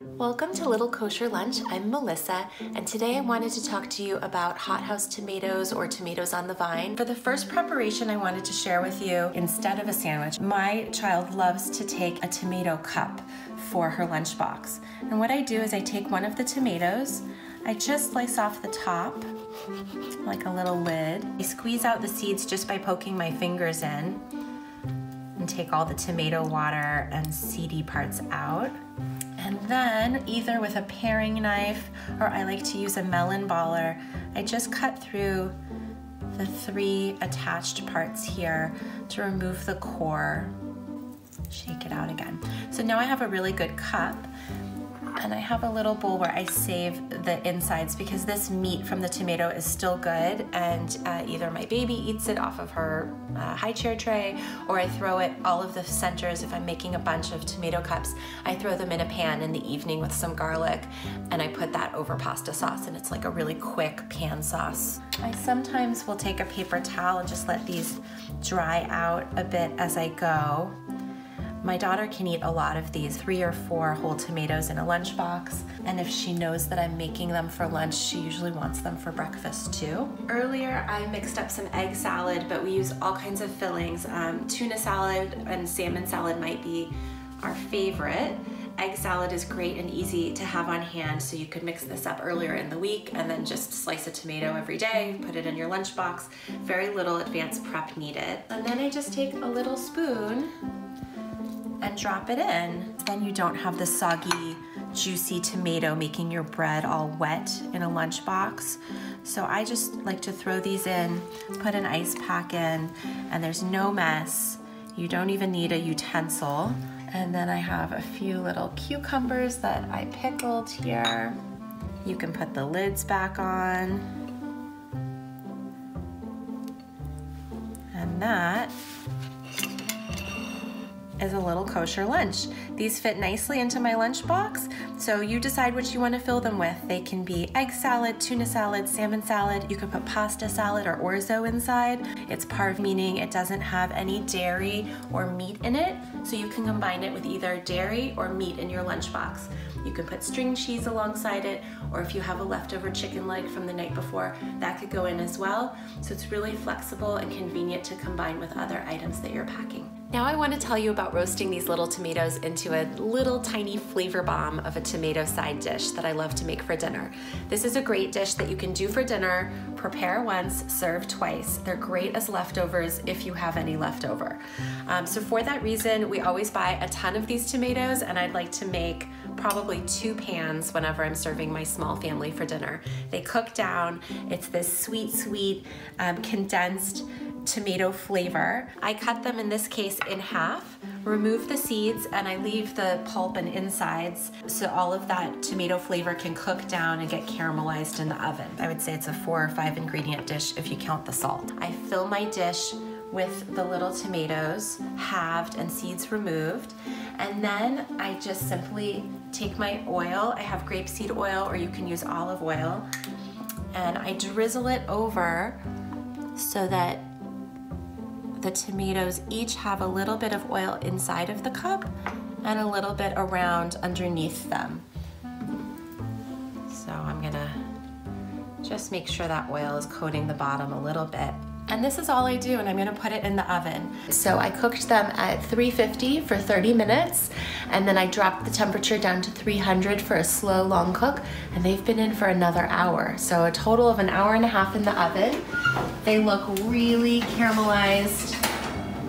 Welcome to Little Kosher Lunch. I'm Melissa, and today I wanted to talk to you about hothouse tomatoes or tomatoes on the vine. For the first preparation I wanted to share with you, instead of a sandwich, my child loves to take a tomato cup for her lunchbox. And what I do is I take one of the tomatoes, I just slice off the top like a little lid. I squeeze out the seeds just by poking my fingers in and take all the tomato water and seedy parts out. And then, either with a paring knife or I like to use a melon baller, I just cut through the 3 attached parts here to remove the core. Shake it out again. So now I have a really good cup, and I have a little bowl where I save the insides because this meat from the tomato is still good, and either my baby eats it off of her high chair tray, or I throw it, all of the centers, if I'm making a bunch of tomato cups, I throw them in a pan in the evening with some garlic, and I put that over pasta sauce, and it's like a really quick pan sauce. I sometimes will take a paper towel and just let these dry out a bit as I go. My daughter can eat a lot of these, 3 or 4 whole tomatoes in a lunchbox, and if she knows that I'm making them for lunch, she usually wants them for breakfast too. Earlier I mixed up some egg salad, but we use all kinds of fillings. Tuna salad and salmon salad might be our favorite. Egg salad is great and easy to have on hand, so you could mix this up earlier in the week and then just slice a tomato every day, put it in your lunchbox. Very little advanced prep needed. And then I just take a little spoon and drop it in. Then you don't have the soggy, juicy tomato making your bread all wet in a lunchbox. So I just like to throw these in, put an ice pack in, and there's no mess. You don't even need a utensil. And then I have a few little cucumbers that I pickled here. You can put the lids back on. And that is a little kosher lunch. These fit nicely into my lunchbox, so you decide what you want to fill them with. They can be egg salad, tuna salad, salmon salad. You could put pasta salad or orzo inside. It's parve, meaning it doesn't have any dairy or meat in it, so you can combine it with either dairy or meat in your lunchbox. You can put string cheese alongside it, or if you have a leftover chicken leg from the night before, that could go in as well. So it's really flexible and convenient to combine with other items that you're packing. Now I want to tell you about roasting these little tomatoes into a little tiny flavor bomb of a tomato side dish that I love to make for dinner. This is a great dish that you can do for dinner, prepare once, serve twice. They're great as leftovers if you have any leftover. So for that reason, we always buy a ton of these tomatoes, and I'd like to make probably 2 pans whenever I'm serving my small family for dinner. They cook down. It's this sweet, condensed tomato flavor. I cut them in this case in half, remove the seeds, and I leave the pulp and insides so all of that tomato flavor can cook down and get caramelized in the oven. I would say it's a 4 or 5 ingredient dish if you count the salt. I fill my dish with the little tomatoes, halved and seeds removed, and then I just simply take my oil. I have grapeseed oil, or you can use olive oil, and I drizzle it over so that the tomatoes each have a little bit of oil inside of the cup and a little bit around underneath them. So I'm gonna just make sure that oil is coating the bottom a little bit. And this is all I do, and I'm gonna put it in the oven. So I cooked them at 350 for 30 minutes, and then I dropped the temperature down to 300 for a slow, long cook, and they've been in for another hour. So a total of an hour and a half in the oven. They look really caramelized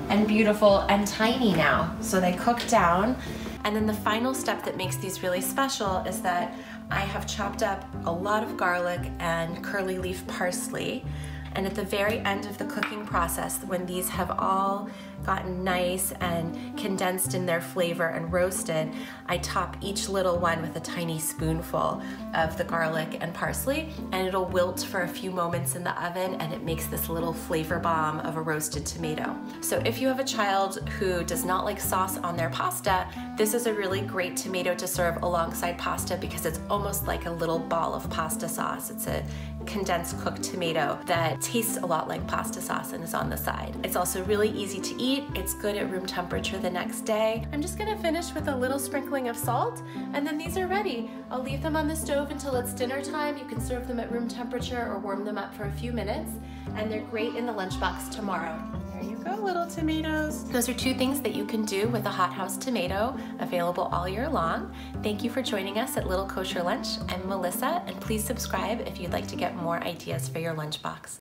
and beautiful and tiny now. So they cook down. And then the final step that makes these really special is that I have chopped up a lot of garlic and curly leaf parsley. And at the very end of the cooking process, when these have all gotten nice and condensed in their flavor and roasted, I top each little one with a tiny spoonful of the garlic and parsley, and it'll wilt for a few moments in the oven, and it makes this little flavor bomb of a roasted tomato. So if you have a child who does not like sauce on their pasta, this is a really great tomato to serve alongside pasta because it's almost like a little ball of pasta sauce. It's a condensed cooked tomato that tastes a lot like pasta sauce and is on the side. It's also really easy to eat. reheat. It's good at room temperature the next day. I'm just gonna finish with a little sprinkling of salt, and then these are ready. I'll leave them on the stove until it's dinner time. You can serve them at room temperature or warm them up for a few minutes, and they're great in the lunchbox tomorrow. There you go, little tomatoes. Those are 2 things that you can do with a hothouse tomato, available all year long. Thank you for joining us at Little Kosher Lunch. I'm Melissa, and please subscribe if you'd like to get more ideas for your lunchbox.